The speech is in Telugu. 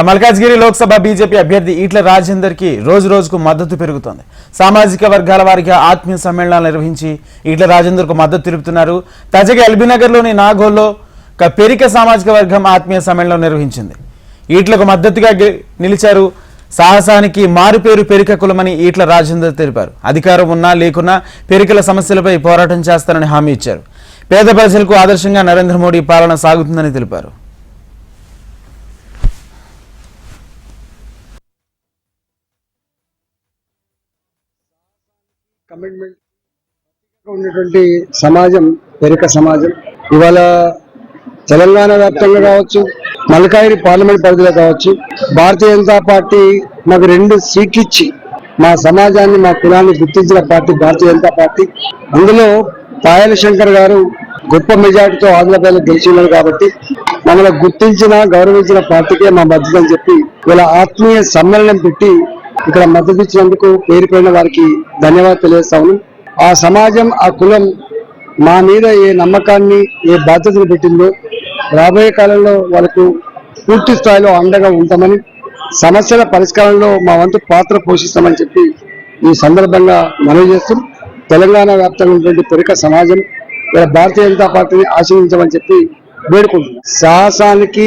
మల్కాజ్గిరి లోక్సభ బీజేపీ అభ్యర్థి ఈట్ల రాజేందర్ కి రోజు రోజుకు మద్దతు పెరుగుతోంది. సామాజిక వర్గాల వారికి ఆత్మీయ సమ్మేళనాలు నిర్వహించి ఈట్ల రాజేందర్ కు మద్దతు తెలుపుతున్నారు. తాజాగా ఎల్బీనగర్ లోని నాగోల్లో పెరిక సామాజిక వర్గం ఆత్మీయ సమ్మేళనం నిర్వహించింది. ఈట్లకు మద్దతుగా నిలిచారు. సాహసానికి మారుపేరు పెరిక కులమని ఈట్ల రాజేందర్ తెలిపారు. అధికారం ఉన్నా లేకున్నా పెరికల సమస్యలపై పోరాటం చేస్తారని హామీ ఇచ్చారు. పేద ప్రజలకు ఆదర్శంగా నరేంద్ర మోడీ పాలన సాగుతుందని తెలిపారు. కమిట్మెంట్ ఉన్నటువంటి సమాజం పెరిక సమాజం ఇవాళ తెలంగాణ వ్యాప్తంగా కావచ్చు, మల్కాజ్గిరి పార్లమెంట్ పరిధిలో కావచ్చు, భారతీయ జనతా పార్టీ మాకు 2 సీట్లు ఇచ్చి మా సమాజాన్ని మా కులాన్ని గుర్తించిన పార్టీ భారతీయ జనతా పార్టీ. అందులో పాయల శంకర్ గారు గొప్ప మెజార్టీతో ఆంధ్రప్రదేశ్ గెలిచినారు కాబట్టి మమ్మల్ని గుర్తించిన గౌరవించిన పార్టీకే మా మద్దతు అని చెప్పి ఇలా ఆత్మీయ సమ్మేళనం పెట్టి ఇక్కడ మద్దతు ఇచ్చినందుకు పేరుపైన వారికి ధన్యవాదాలు తెలియజేస్తాను. ఆ సమాజం ఆ కులం మా మీద ఏ నమ్మకాన్ని ఏ బాధ్యతను పెట్టిందో రాబోయే కాలంలో వాళ్ళకు పూర్తి స్థాయిలో అండగా ఉంటామని, సమస్యల పరిష్కారంలో మా వంతు పాత్ర పోషిస్తామని చెప్పి ఈ సందర్భంగా మనవి చేస్తూ తెలంగాణ వ్యాప్తంగా ఉన్నటువంటి పెరిక సమాజం భారతీయ జనతా పార్టీని ఆశీర్వదించమని చెప్పి వేడుకుంటున్నాం. సాహసానికి